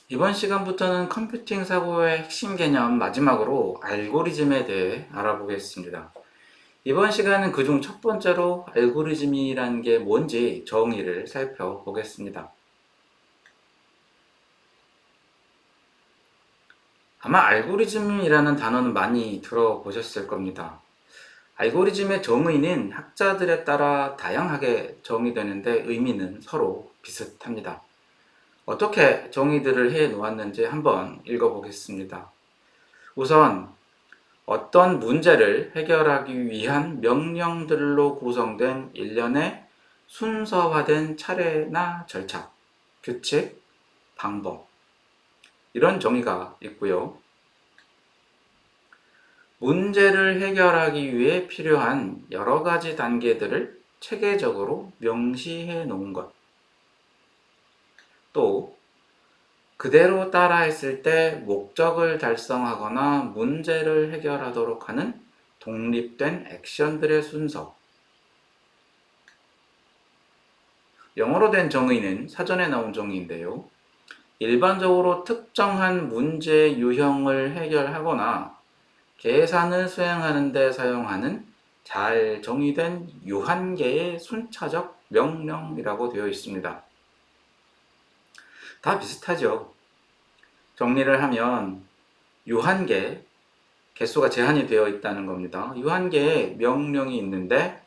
이번 시간부터는 컴퓨팅 사고의 핵심 개념 마지막으로 알고리즘에 대해 알아보겠습니다. 이번 시간은 그중 첫 번째로 알고리즘이라는 게 뭔지 정의를 살펴보겠습니다. 아마 알고리즘이라는 단어는 많이 들어보셨을 겁니다. 알고리즘의 정의는 학자들에 따라 다양하게 정의되는데 의미는 서로 비슷합니다. 어떻게 정의들을 해 놓았는지 한번 읽어보겠습니다. 우선 어떤 문제를 해결하기 위한 명령들로 구성된 일련의 순서화된 차례나 절차, 규칙, 방법, 이런 정의가 있고요. 문제를 해결하기 위해 필요한 여러 가지 단계들을 체계적으로 명시해 놓은 것. 또 그대로 따라했을 때 목적을 달성하거나 문제를 해결하도록 하는 독립된 액션들의 순서. 영어로 된 정의는 사전에 나온 정의인데요. 일반적으로 특정한 문제 유형을 해결하거나 계산을 수행하는 데 사용하는 잘 정의된 유한계의 순차적 명령이라고 되어 있습니다. 다 비슷하죠. 정리를 하면 유한계, 개수가 제한이 되어 있다는 겁니다. 유한계의 명령이 있는데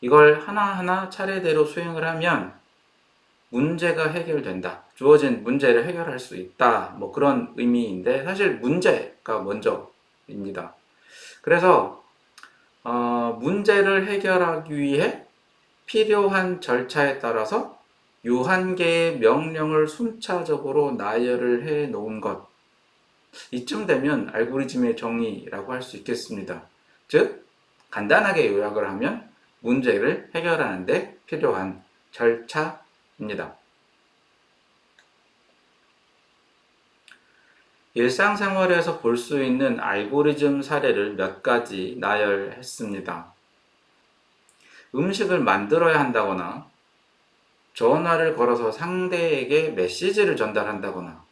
이걸 하나하나 차례대로 수행을 하면 문제가 해결된다. 주어진 문제를 해결할 수 있다. 뭐 그런 의미인데 사실 문제가 먼저입니다. 그래서 문제를 해결하기 위해 필요한 절차에 따라서 유한계의 명령을 순차적으로 나열을 해 놓은 것. 이쯤 되면 알고리즘의 정의라고 할 수 있겠습니다. 즉, 간단하게 요약을 하면 문제를 해결하는 데 필요한 절차입니다. 일상생활에서 볼 수 있는 알고리즘 사례를 몇 가지 나열했습니다. 음식을 만들어야 한다거나, 전화를 걸어서 상대에게 메시지를 전달한다거나,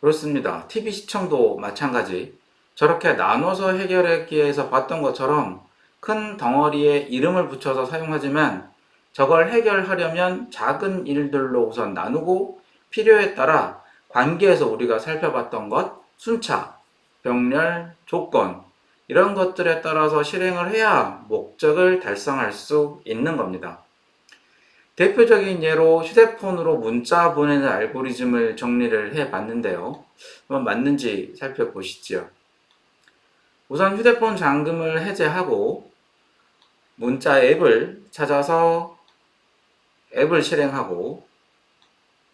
그렇습니다. TV 시청도 마찬가지. 저렇게 나눠서 해결하기위해서 봤던 것처럼 큰 덩어리에 이름을 붙여서 사용하지만 저걸 해결하려면 작은 일들로 우선 나누고 필요에 따라 관계에서 우리가 살펴봤던 것, 순차, 병렬, 조건, 이런 것들에 따라서 실행을 해야 목적을 달성할 수 있는 겁니다. 대표적인 예로 휴대폰으로 문자 보내는 알고리즘을 정리를 해 봤는데요. 한번 맞는지 살펴보시죠. 우선 휴대폰 잠금을 해제하고 문자 앱을 찾아서 앱을 실행하고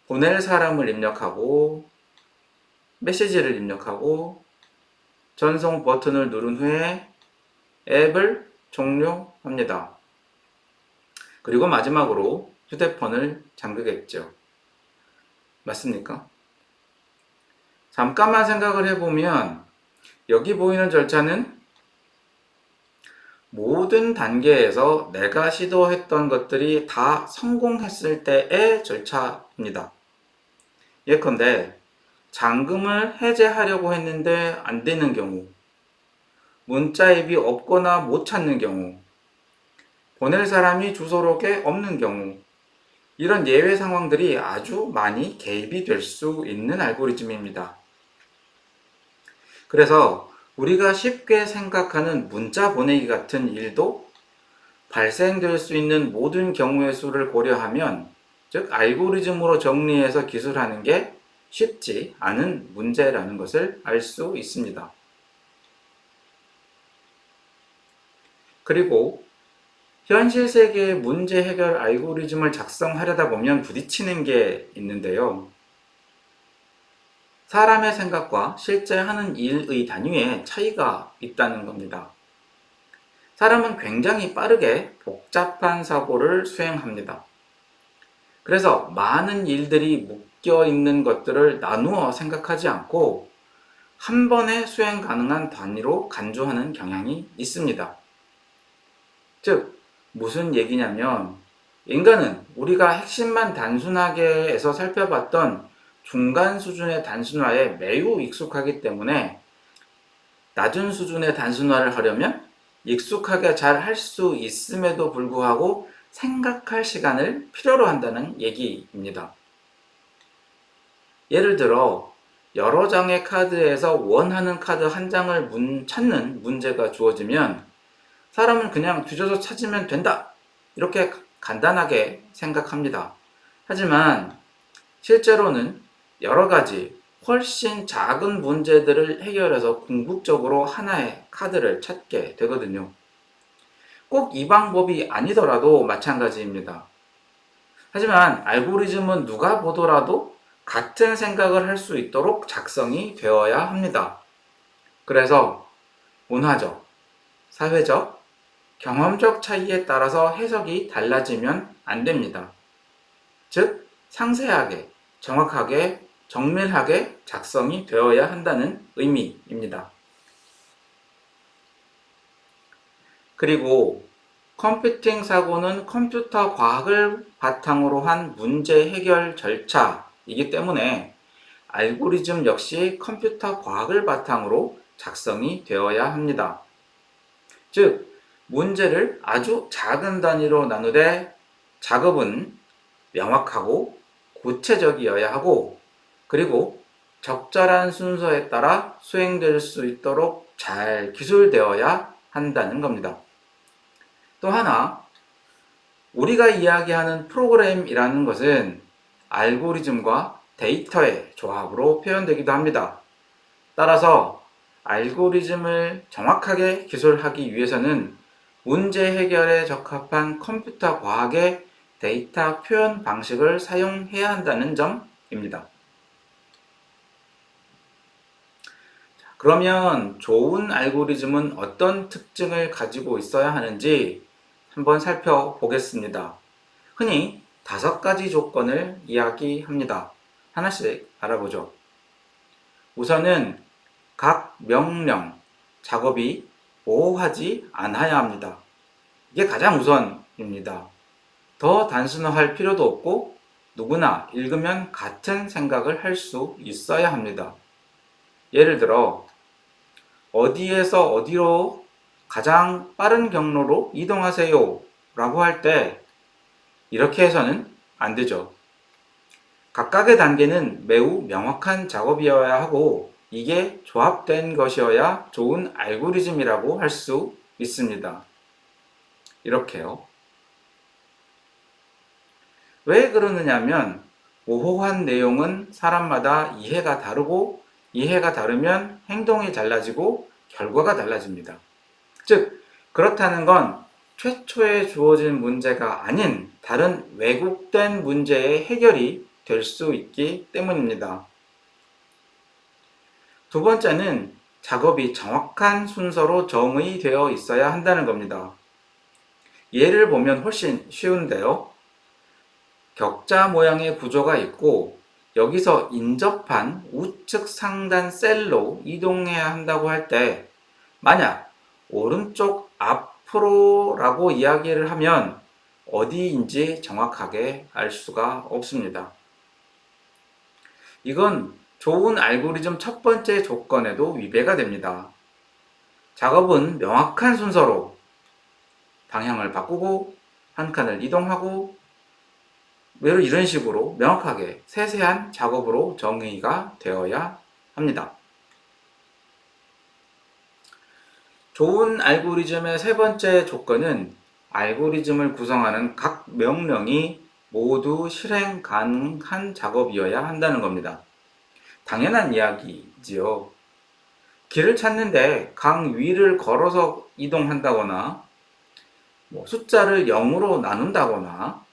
보낼 사람을 입력하고 메시지를 입력하고 전송 버튼을 누른 후에 앱을 종료합니다. 그리고 마지막으로 휴대폰을 잠그겠죠. 맞습니까? 잠깐만 생각을 해보면 여기 보이는 절차는 모든 단계에서 내가 시도했던 것들이 다 성공했을 때의 절차입니다. 예컨대 잠금을 해제하려고 했는데 안 되는 경우, 문자 앱이 없거나 못 찾는 경우, 보낼 사람이 주소록에 없는 경우, 이런 예외 상황들이 아주 많이 개입이 될 수 있는 알고리즘입니다. 그래서 우리가 쉽게 생각하는 문자 보내기 같은 일도 발생될 수 있는 모든 경우의 수를 고려하면, 즉 알고리즘으로 정리해서 기술하는 게 쉽지 않은 문제라는 것을 알 수 있습니다. 그리고 현실 세계의 문제 해결 알고리즘을 작성하려다 보면 부딪히는 게 있는데요. 사람의 생각과 실제 하는 일의 단위에 차이가 있다는 겁니다. 사람은 굉장히 빠르게 복잡한 사고를 수행합니다. 그래서 많은 일들이 묶여 있는 것들을 나누어 생각하지 않고 한 번에 수행 가능한 단위로 간주하는 경향이 있습니다. 즉, 무슨 얘기냐면 인간은 우리가 핵심만 단순하게 해서 살펴봤던 중간 수준의 단순화에 매우 익숙하기 때문에 낮은 수준의 단순화를 하려면 익숙하게 잘 할 수 있음에도 불구하고 생각할 시간을 필요로 한다는 얘기입니다. 예를 들어 여러 장의 카드에서 원하는 카드 한 장을 찾는 문제가 주어지면 사람은 그냥 뒤져서 찾으면 된다, 이렇게 간단하게 생각합니다. 하지만 실제로는 여러 가지 훨씬 작은 문제들을 해결해서 궁극적으로 하나의 카드를 찾게 되거든요. 꼭 이 방법이 아니더라도 마찬가지입니다. 하지만 알고리즘은 누가 보더라도 같은 생각을 할 수 있도록 작성이 되어야 합니다. 그래서 문화적, 사회적, 경험적 차이에 따라서 해석이 달라지면 안 됩니다. 즉, 상세하게, 정확하게, 정밀하게 작성이 되어야 한다는 의미입니다. 그리고 컴퓨팅 사고는 컴퓨터 과학을 바탕으로 한 문제 해결 절차이기 때문에 알고리즘 역시 컴퓨터 과학을 바탕으로 작성이 되어야 합니다. 즉, 문제를 아주 작은 단위로 나누되 작업은 명확하고 구체적이어야 하고, 그리고 적절한 순서에 따라 수행될 수 있도록 잘 기술되어야 한다는 겁니다. 또 하나, 우리가 이야기하는 프로그램이라는 것은 알고리즘과 데이터의 조합으로 표현되기도 합니다. 따라서 알고리즘을 정확하게 기술하기 위해서는 문제 해결에 적합한 컴퓨터 과학의 데이터 표현 방식을 사용해야 한다는 점입니다. 그러면 좋은 알고리즘은 어떤 특징을 가지고 있어야 하는지 한번 살펴보겠습니다. 흔히 5가지 조건을 이야기합니다. 하나씩 알아보죠. 우선은 각 명령, 작업이 모호하지 않아야 합니다. 이게 가장 우선입니다. 더 단순화할 필요도 없고 누구나 읽으면 같은 생각을 할 수 있어야 합니다. 예를 들어 어디에서 어디로 가장 빠른 경로로 이동하세요 라고 할 때 이렇게 해서는 안 되죠. 각각의 단계는 매우 명확한 작업이어야 하고 이게 조합된 것이어야 좋은 알고리즘이라고 할 수 있습니다. 이렇게요. 왜 그러느냐면 모호한 내용은 사람마다 이해가 다르고 이해가 다르면 행동이 달라지고 결과가 달라집니다. 즉, 그렇다는 건 최초에 주어진 문제가 아닌 다른 왜곡된 문제의 해결이 될 수 있기 때문입니다. 두 번째는 작업이 정확한 순서로 정의되어 있어야 한다는 겁니다. 예를 보면 훨씬 쉬운데요. 격자 모양의 구조가 있고 여기서 인접한 우측 상단 셀로 이동해야 한다고 할 때 만약 오른쪽 앞으로라고 이야기를 하면 어디인지 정확하게 알 수가 없습니다. 이건 좋은 알고리즘 첫 번째 조건에도 위배가 됩니다. 작업은 명확한 순서로 방향을 바꾸고 한 칸을 이동하고 이런 식으로 명확하게 세세한 작업으로 정의가 되어야 합니다. 좋은 알고리즘의 세 번째 조건은 알고리즘을 구성하는 각 명령이 모두 실행 가능한 작업이어야 한다는 겁니다. 당연한 이야기지요. 길을 찾는데 강 위를 걸어서 이동한다거나 숫자를 0으로 나눈다거나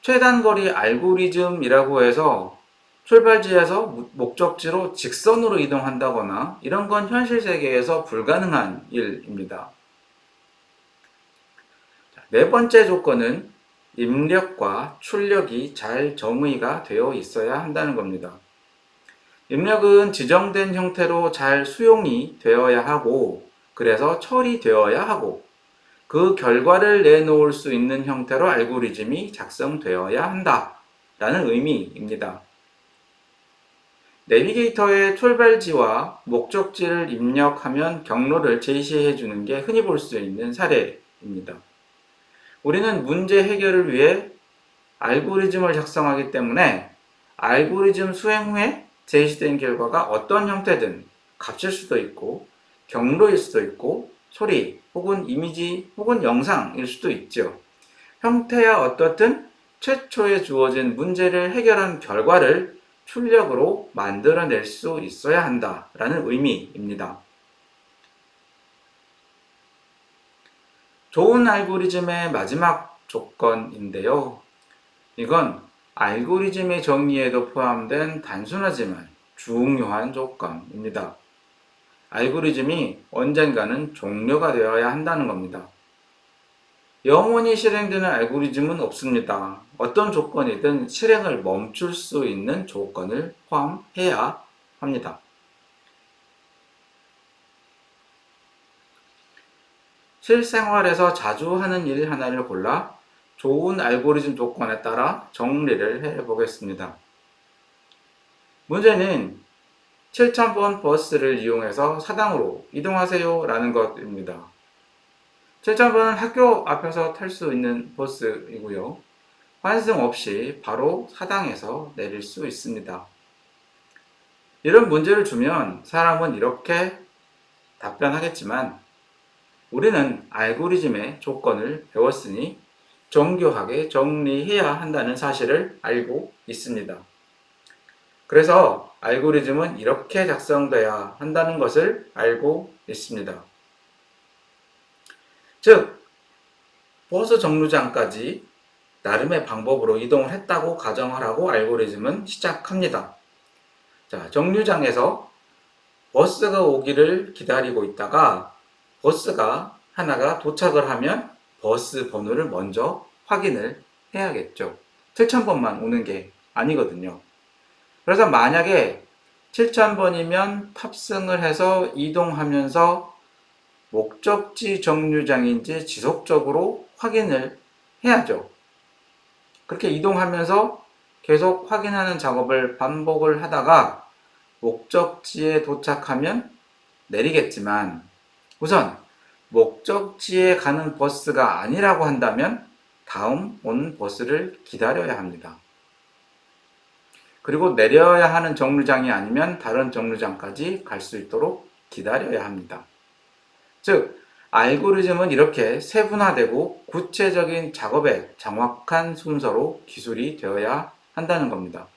최단거리 알고리즘이라고 해서 출발지에서 목적지로 직선으로 이동한다거나 이런 건 현실 세계에서 불가능한 일입니다. 네 번째 조건은 입력과 출력이 잘 정의가 되어 있어야 한다는 겁니다. 입력은 지정된 형태로 잘 수용이 되어야 하고 그래서 처리되어야 하고 그 결과를 내놓을 수 있는 형태로 알고리즘이 작성되어야 한다 라는 의미입니다. 내비게이터에 출발지와 목적지를 입력하면 경로를 제시해 주는 게 흔히 볼 수 있는 사례입니다. 우리는 문제 해결을 위해 알고리즘을 작성하기 때문에 알고리즘 수행 후에 제시된 결과가 어떤 형태든 값일 수도 있고 경로일 수도 있고 소리 혹은 이미지 혹은 영상일 수도 있죠. 형태야 어떻든 최초에 주어진 문제를 해결한 결과를 출력으로 만들어낼 수 있어야 한다라는 의미입니다. 좋은 알고리즘의 마지막 조건인데요. 이건 알고리즘의 정의에도 포함된 단순하지만 중요한 조건입니다. 알고리즘이 언젠가는 종료가 되어야 한다는 겁니다. 영원히 실행되는 알고리즘은 없습니다. 어떤 조건이든 실행을 멈출 수 있는 조건을 포함해야 합니다. 실생활에서 자주 하는 일 하나를 골라 좋은 알고리즘 조건에 따라 정리를 해 보겠습니다. 문제는 7000번 버스를 이용해서 사당으로 이동하세요 라는 것입니다. 7000번은 학교 앞에서 탈 수 있는 버스이고요. 환승 없이 바로 사당에서 내릴 수 있습니다. 이런 문제를 주면 사람은 이렇게 답변하겠지만 우리는 알고리즘의 조건을 배웠으니 정교하게 정리해야 한다는 사실을 알고 있습니다. 그래서 알고리즘은 이렇게 작성돼야 한다는 것을 알고 있습니다. 즉, 버스 정류장까지 나름의 방법으로 이동을 했다고 가정을 하고 알고리즘은 시작합니다. 자, 정류장에서 버스가 오기를 기다리고 있다가 버스가 하나가 도착을 하면 버스 번호를 먼저 확인을 해야겠죠. 7000번만 오는 게 아니거든요. 그래서 만약에 7000번이면 탑승을 해서 이동하면서 목적지 정류장인지 지속적으로 확인을 해야죠. 그렇게 이동하면서 계속 확인하는 작업을 반복을 하다가 목적지에 도착하면 내리겠지만 우선 목적지에 가는 버스가 아니라고 한다면 다음 오는 버스를 기다려야 합니다. 그리고 내려야 하는 정류장이 아니면 다른 정류장까지 갈 수 있도록 기다려야 합니다. 즉, 알고리즘은 이렇게 세분화되고 구체적인 작업의 정확한 순서로 기술이 되어야 한다는 겁니다.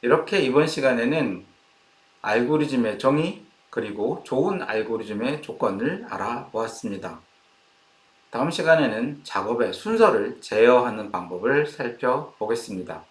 이렇게 이번 시간에는 알고리즘의 정의 그리고 좋은 알고리즘의 조건을 알아보았습니다. 다음 시간에는 작업의 순서를 제어하는 방법을 살펴보겠습니다.